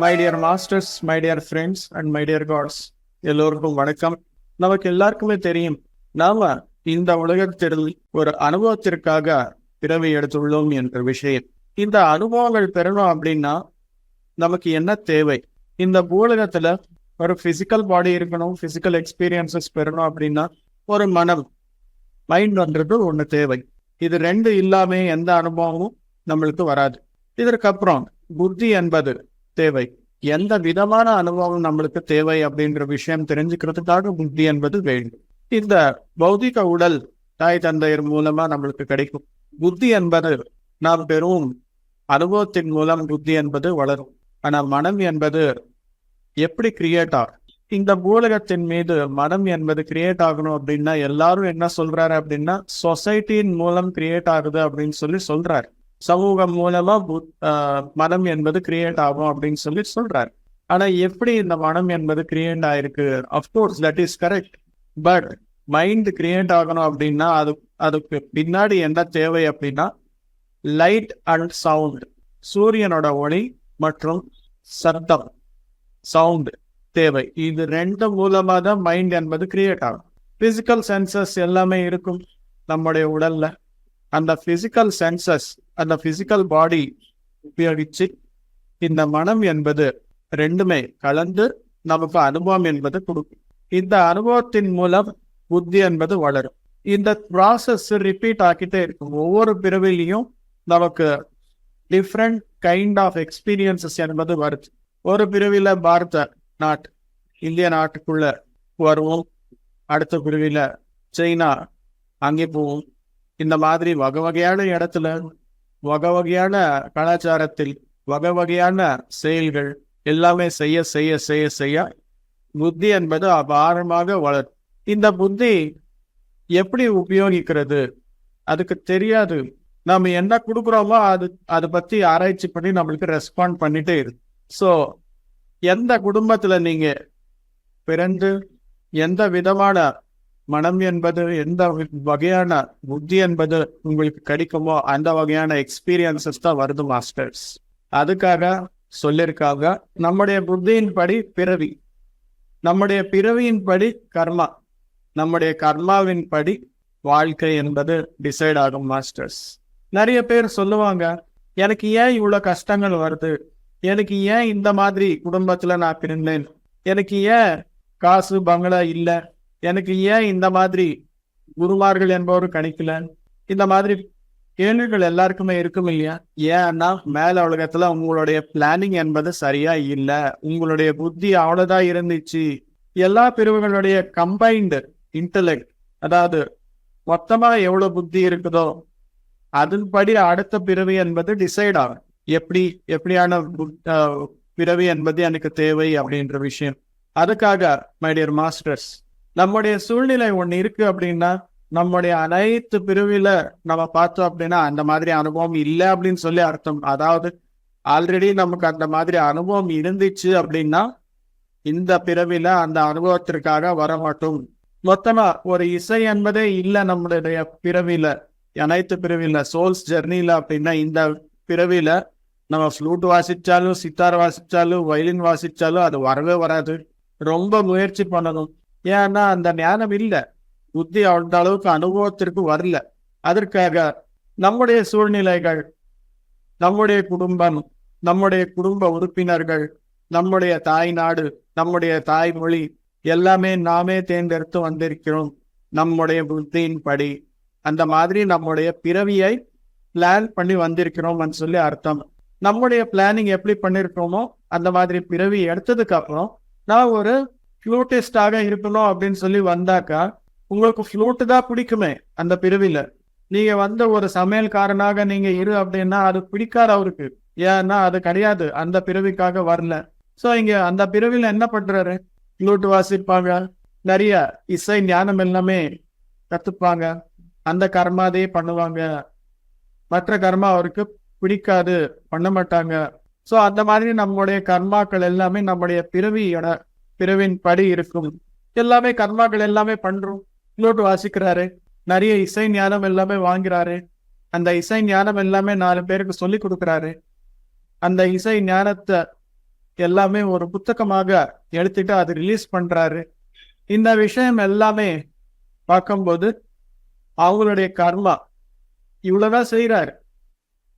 My dear masters, my dear friends and my dear gods, எல்லோருக்கும் வணக்கம். நமக்கு எல்லாருக்குமே தெரியும், நாம இந்த உலகத்தில் ஒரு அனுபவத்திற்காக பிறவி எடுத்துள்ளோம் என்ற விஷயம். இந்த அனுபவங்கள் பெறணும் அப்படின்னா நமக்கு என்ன தேவை? இந்த பூலகத்துல ஒரு பிசிக்கல் பாடி இருக்கணும், பிசிக்கல் எக்ஸ்பீரியன்சஸ் பெறணும் அப்படின்னா ஒரு மனம், மைண்ட் வந்துட்டு ஒன்று தேவை. இது ரெண்டு இல்லாம எந்த அனுபவமும் நம்மளுக்கு வராது. இதற்கப்புறம் புத்தி என்பது தேவை. எந்த விதமான அனுபவம் நம்மளுக்கு தேவை அப்படின்ற விஷயம் தெரிஞ்சுக்கிறதுக்காக புத்தி என்பது வேண்டும். இந்த பௌதிக உடல் தாய் தந்தையர் மூலமா நம்மளுக்கு கிடைக்கும். புத்தி என்பது நாம் பெறும் அனுபவத்தின் மூலம் புத்தி என்பது வளரும். ஆனா மனம் என்பது எப்படி கிரியேட் ஆகும்? இந்த பூலகத்தின் மீது மனம் என்பது கிரியேட் ஆகணும் அப்படின்னா எல்லாரும் என்ன சொல்றாரு அப்படின்னா சொசைட்டியின் மூலம் கிரியேட் ஆகுது அப்படின்னு சொல்றாரு. சமூகம் மூலமா மனம் என்பது கிரியேட் ஆகும் அப்படின்னு சொல்றாரு. ஆனா எப்படி இந்த மனம் என்பது கிரியேட் ஆயிருக்கு? Of course that is correct. But mind create ஆகணும் அப்படின்னா அதுக்கு பின்னாடி என்ன தேவை அப்படின்னா லைட் அண்ட் சவுண்ட், சூரியனோட ஒளி மற்றும் சத்தம், சவுண்ட் தேவை. இது ரெண்டு மூலமா தான் மைண்ட் என்பது கிரியேட் ஆகும். பிசிக்கல் சென்சஸ் எல்லாமே இருக்கும் நம்முடைய உடல்ல. அந்த பிசிக்கல் சென்சஸ், அந்த பிசிக்கல் பாடி உபயோகிச்சு இந்த மனம் என்பது ரெண்டுமே கலந்து நமக்கு அனுபவம் என்பது கொடுக்கும். இந்த அனுபவத்தின் மூலம் புத்தி என்பது வளரும். இந்த ப்ராசஸ் ரிப்பீட் ஆக்கிட்டே இருக்கும். ஒவ்வொரு பிறவிலையும் நமக்கு டிஃப்ரெண்ட் கைண்ட் ஆஃப் எக்ஸ்பீரியன்சஸ் என்பது வருது. ஒரு பிறவில பாரத நாட்டு, இந்திய நாட்டுக்குள்ள வருவோம். அடுத்த பிறவில சைனா, அங்கே போவோம். இந்த மாதிரி வகை வகையான இடத்துல, வகை வகையான கலாச்சாரத்தில், வகை வகையான செயல்கள் எல்லாமே செய்ய செய்ய செய்ய செய்ய புத்தி என்பது அபாரமாக வளரும். இந்த புத்தி எப்படி உபயோகிக்கிறது அதுக்கு தெரியாது. நம்ம என்ன கொடுக்குறோமோ அதை பத்தி ஆராய்ச்சி பண்ணி நம்மளுக்கு ரெஸ்பாண்ட் பண்ணிட்டே இருக்கு. ஸோ எந்த குடும்பத்துல நீங்க பிறந்து எந்த விதமான மனம் என்பது, எந்த வகையான புத்தி என்பது உங்களுக்கு கிடைக்குமோ அந்த வகையான எக்ஸ்பீரியன்சஸ் தான் வருது மாஸ்டர்ஸ். அதுக்காக சொல்லியிருக்காங்க, நம்முடைய புத்தியின் படி பிறவி, நம்முடைய பிறவியின் படி கர்மா, நம்முடைய கர்மாவின் படி வாழ்க்கை என்பது டிசைட் ஆகும் மாஸ்டர்ஸ். நிறைய பேர் சொல்லுவாங்க, எனக்கு ஏன் இவ்வளவு கஷ்டங்கள் வருது, எனக்கு ஏன் இந்த மாதிரி குடும்பத்துல நான் பிறந்தேன், எனக்கு ஏன் காசு பங்களா இல்ல, எனக்கு ஏன் இந்த மாதிரி குருமார்கள் என்பவரும் கிடைக்கல, இந்த மாதிரி கேள்விகள் எல்லாருக்குமே இருக்கும் இல்லையா? ஏன்னா மேல உலகத்துல உங்களுடைய பிளானிங் என்பது சரியா இல்ல, உங்களுடைய புத்தி அவ்வளவுதான் இருந்துச்சு. எல்லா பிரிவுகளுடைய கம்பைன்டு இன்டலெக்ட், அதாவது மொத்தமா எவ்வளவு புத்தி இருக்குதோ அதன்படி அடுத்த பிறவி என்பது டிசைட் ஆகும். எப்படியான பிறவி என்பது எனக்கு தேவை அப்படின்ற விஷயம். அதுக்காக மை டியர் மாஸ்டர்ஸ், நம்முடைய சூழ்நிலை ஒண்ணு இருக்கு அப்படின்னா நம்முடைய அனைத்து பிரிவில நம்ம பார்த்தோம் அப்படின்னா அந்த மாதிரி அனுபவம் இல்லை அப்படின்னு சொல்லி அர்த்தம். அதாவது ஆல்ரெடி நமக்கு அந்த மாதிரி அனுபவம் இருந்துச்சு அப்படின்னா இந்த பிறவில அந்த அனுபவத்திற்காக வர மாட்டோம். மொத்தமா ஒரு இசை என்பதே இல்லை நம்மளுடைய பிறவில, அனைத்து பிறவில, சோல்ஸ் ஜெர்னில அப்படின்னா இந்த பிறவில நம்ம ஃப்ளூட் வாசிச்சாலும், சித்தார் வாசிச்சாலும், வயலின் வாசிச்சாலும் அது வரவே வராது. ரொம்ப முயற்சி பண்ணணும். ஏன்னா அந்த ஞானம் இல்லை, புத்தி அந்த அளவுக்கு அனுபவத்திற்கு வரல. அதற்காக நம்முடைய சூழ்நிலைகள், நம்முடைய குடும்பம், நம்முடைய குடும்ப உறுப்பினர்கள், நம்முடைய தாய் நாடு, நம்முடைய தாய்மொழி எல்லாமே நாமே தேர்ந்தெடுத்து வந்திருக்கிறோம் நம்முடைய புத்தியின் படி. அந்த மாதிரி நம்முடைய பிறவியை பிளான் பண்ணி வந்திருக்கிறோம் சொல்லி அர்த்தம். நம்முடைய பிளானிங் எப்படி பண்ணிருக்கோமோ அந்த மாதிரி பிறவி எடுத்ததுக்கு அப்புறம் நான் ஒரு ஃப்ளூட்டிஸ்டாக இருக்கணும் அப்படின்னு சொல்லி வந்தாக்கா உங்களுக்கு ஃப்ளூட்டு தான் பிடிக்குமே அந்த பிறவில. நீங்க வந்த ஒரு சமையல்காரனாக நீங்க இரு அப்படின்னா அது பிடிக்காது அவருக்கு. ஏன்னா அது கிடையாது, அந்த பிறவிக்காக வரல. ஸோ இங்க அந்த பிறவில என்ன பண்றாரு? ஃப்ளூட் வாசிப்பாங்க, நிறைய இசை ஞானம் எல்லாமே கத்துப்பாங்க, அந்த கர்மாதையே பண்ணுவாங்க. மற்ற கர்மா அவருக்கு பிடிக்காது, பண்ண மாட்டாங்க. ஸோ அந்த மாதிரி நம்முடைய கர்மாக்கள் எல்லாமே நம்முடைய பிறவின் படி இருக்கும். எல்லாமே கர்மாக்கள் எல்லாமே பண்றோம். ஃப்ளூட் வாசிக்கிறாரு, நிறைய இசை ஞானம் எல்லாமே வாங்குறாரு, அந்த இசை ஞானம் எல்லாமே 4 பேருக்கு சொல்லி கொடுக்குறாரு. அந்த இசை ஞானத்தை எல்லாமே ஒரு புத்தகமாக எடுத்துட்டு அது ரிலீஸ் பண்றாரு. இந்த விஷயம் எல்லாமே பார்க்கும்போது அவங்களுடைய கர்மா இவ்வளவுதான் செய்யறாரு.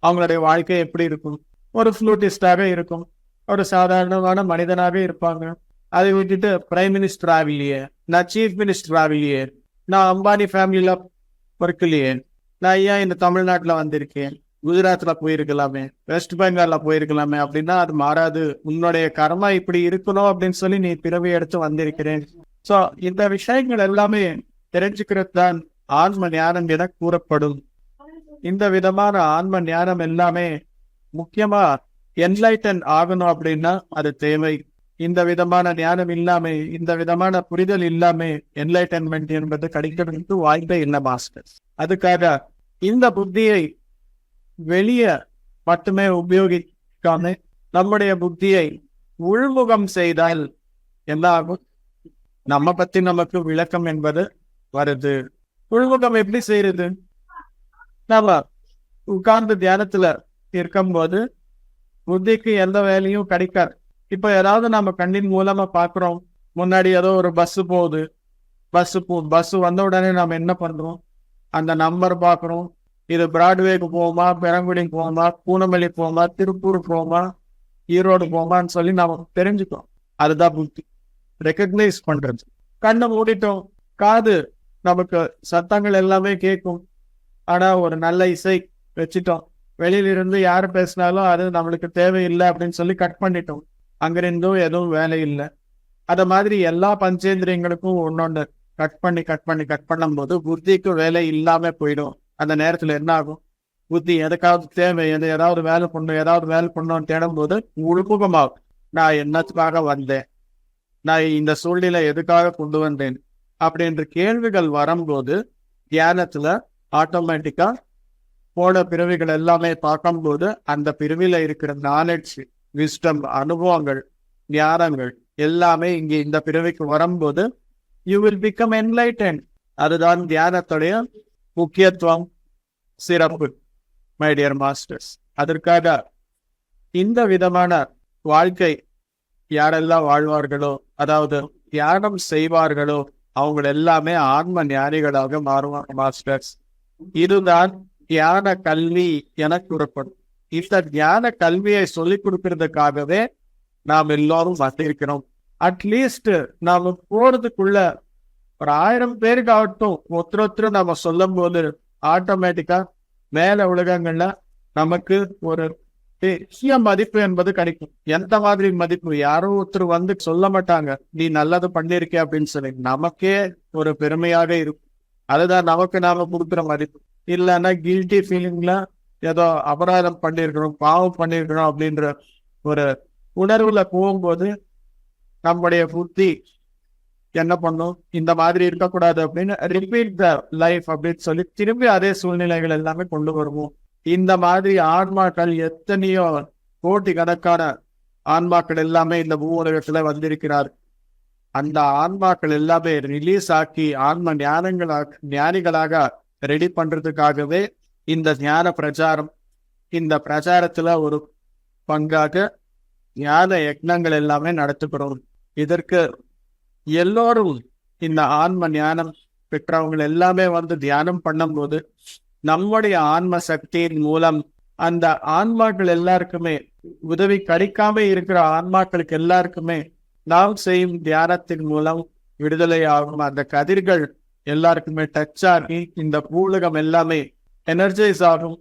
அவங்களுடைய வாழ்க்கை எப்படி இருக்கும்? ஒரு ஃப்ளூட்டிஸ்டாக இருக்கும், ஒரு சாதாரணமான மனிதனாக இருப்பாங்க. அதை விட்டுட்டு பிரைம் மினிஸ்டர் ஆகலையே, நான் சீஃப் மினிஸ்டர் ஆகலையே, நான் அம்பானி ஃபேமிலியில பிறக்கலையே, நான் ஏன் இந்த தமிழ்நாட்டுல வந்திருக்கேன், குஜராத்ல போயிருக்கலாமே, வெஸ்ட் பெங்கால்ல போயிருக்கலாமே அப்படின்னா அது மாறாது. உன்னுடைய கர்மா இப்படி இருக்கணும் அப்படின்னு சொல்லி நீ பிறவி எடுத்து வந்திருக்கிறேன். சோ இந்த விஷயங்கள் எல்லாமே தெரிஞ்சுக்கிறது தான் ஆன்ம ஞானம் என கூறப்படும். இந்த விதமான ஆன்ம ஞானம் எல்லாமே முக்கியமா என்லைட்டன் ஆகணும் அப்படின்னா அது தேவை. இந்த விதமான ஞானம் இல்லாம, இந்த விதமான புரிதல் இல்லாம என்லைட்டன்மெண்ட் என்பது கிடைக்கிறதுக்கு வாய்ப்பே இல்லை மாஸ்டர்ஸ். அதுக்காக இந்த புத்தியை வெளியே மட்டுமே உபயோகிக்காம நம்முடைய புத்தியை உள்முகம் செய்தால் என்ன ஆகும்? நம்ம பத்தி நமக்கு விளக்கம் என்பது வருது. உள்முகம் எப்படி செய்யறது? நம்ம உட்கார்ந்து தியானத்துல இருக்கும்போது புத்திக்கு எந்த வேலையும் கிடைக்காது. இப்ப ஏதாவது நம்ம கண்ணின் மூலமா பாக்குறோம், முன்னாடி ஏதோ ஒரு பஸ் போகுது, பஸ் வந்த உடனே நாம என்ன பண்றோம்? அந்த நம்பர் பாக்குறோம், இது பிராட்வேக்கு போகுமா, பெரங்குடிக்கு போகுமா, பூனமல்லி போகுமா, திருப்பூர் போகுமா, ஈரோடு போகுமான்னு சொல்லி நாம தெரிஞ்சுக்கிறோம். அதுதான் புத்தி, ரெக்கக்னைஸ் பண்றது. கண்ணை மூடிட்டோம், காது நமக்கு சத்தங்கள் எல்லாமே கேட்கும். ஆனா ஒரு நல்ல இசை வச்சுட்டோம், வெளியில இருந்து யாரு பேசினாலும் அது நம்மளுக்கு தேவையில்லை அப்படின்னு சொல்லி கட் பண்ணிட்டோம். அங்கிருந்தும் எதுவும் வேலை இல்லை. அத மாதிரி எல்லா பஞ்சேந்திரியங்களுக்கும் ஒன்னொன்னு கட் பண்ணும் போது புத்திக்கு வேலை இல்லாம போயிடும். அந்த நேரத்துல என்ன ஆகும்? புத்தி எதுக்காவது தேவை, ஏதாவது வேலை பண்ணணும்னு தேடும் போது உள்முகமாகும். நான் என்னத்துக்காக வந்தேன், நான் இந்த சூழ்நிலை எதுக்காக கொண்டு வந்தேன் அப்படின்ற கேள்விகள் வரும்போது தியானத்துல ஆட்டோமேட்டிக்கா போன பிறவிகள் எல்லாமே பார்க்கும்போது அந்த பிறவில இருக்கிற நாலேஜ், விஸ்டம், அனுபவங்கள், ஞானங்கள் எல்லாமே இங்க இந்த பிறவிக்கு வரும்போது யூ வில் பிகம் என்லைட்டன்ட். அதுதான் தியானத்துடைய முக்கியத்துவம், சிறப்பு மை டியர் மாஸ்டர்ஸ். அதற்காக இந்த விதமான வாழ்க்கை யாரெல்லாம் வாழ்வார்களோ, அதாவது தியானம் செய்வார்களோ அவங்க எல்லாமே ஆன்ம ஞானிகளாக மாறுவாங்க மாஸ்டர்ஸ். இதுதான் தியான கல்வி என கூறப்படும். இந்த ஞான கல்வியை சொல்லிக் கொடுக்கறதுக்காகவே நாம் எல்லாரும் வந்திருக்கிறோம். அட்லீஸ்ட் நாம போறதுக்குள்ள ஒரு 1000 பேருக்கு ஆகட்டும் ஒருத்தர் நம்ம சொல்லும் போது ஆட்டோமேட்டிக்கா மேல உலகங்கள்ல நமக்கு ஒரு பெரிய மதிப்பு என்பது கிடைக்கும். எந்த மாதிரி மதிப்பு? யாரோ ஒருத்தர் வந்து சொல்ல மாட்டாங்க நீ நல்லது பண்ணிருக்க அப்படின்னு சொல்லி, நமக்கே ஒரு பெருமையாக இருக்கும். அதுதான் நமக்கு நாம கொடுக்குற மதிப்பு. இல்லைன்னா கில்ட்டி ஃபீலிங்ல ஏதோ அபராதம் பண்ணிருக்கணும், பாவம் பண்ணிருக்கணும் அப்படின்ற ஒரு உணர்வுல போகும்போது நம்முடைய புத்தி என்ன பண்ணும்? இந்த மாதிரி இருக்கக்கூடாது அப்படின்னு ரிப்பீட் த லைஃப் அப்படின்னு சொல்லி திரும்பி அதே சூழ்நிலைகள் எல்லாமே கொண்டு வருவோம். இந்த மாதிரி ஆன்மாக்கள் எத்தனையோ கோடி கணக்கான ஆன்மாக்கள் எல்லாமே இந்த பூவுலகத்துல வந்திருக்கிறார். அந்த ஆன்மாக்கள் எல்லாமே ரிலீஸ் ஆக்கி ஆன்ம ஞானிகளாக ரெடி பண்றதுக்காகவே இந்த ஞான பிரச்சாரம். இந்த பிரச்சாரத்துல ஒரு பங்காக ஞான யக்னங்கள் எல்லாமே நடத்தப்படும். இதற்கு எல்லோரும் இந்த ஆன்ம ஞானம் பெற்றவங்க எல்லாமே வந்து தியானம் பண்ணும்போது நம்முடைய ஆன்ம சக்தியின் மூலம் அந்த ஆன்மாக்கள் எல்லாருக்குமே உதவி கிடைக்காம இருக்கிற ஆன்மாக்களுக்கு எல்லாருக்குமே நாம் செய்யும் தியானத்தின் மூலம் விடுதலை ஆகும். அந்த கதிர்கள் எல்லாருக்குமே டச் ஆகி இந்த பூலகம் எல்லாமே எனர்ஜைஸ் ஆகும்,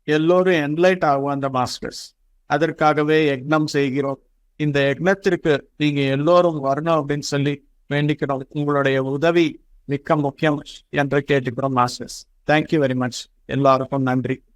எல்லோரும் என்லைட் ஆகும் அந்த மாஸ்டர்ஸ். அதற்காகவே யக்னம் செய்கிறோம். இந்த யக்னத்திற்கு நீங்க எல்லோரும் வரணும் அப்படின்னு சொல்லி வேண்டிக்கிறோம். உங்களுடைய உதவி மிக்க முக்கியம் என்று கேட்டுக்கிறோம் மாஸ்டர்ஸ். Thank you very much. எல்லாருக்கும் நன்றி.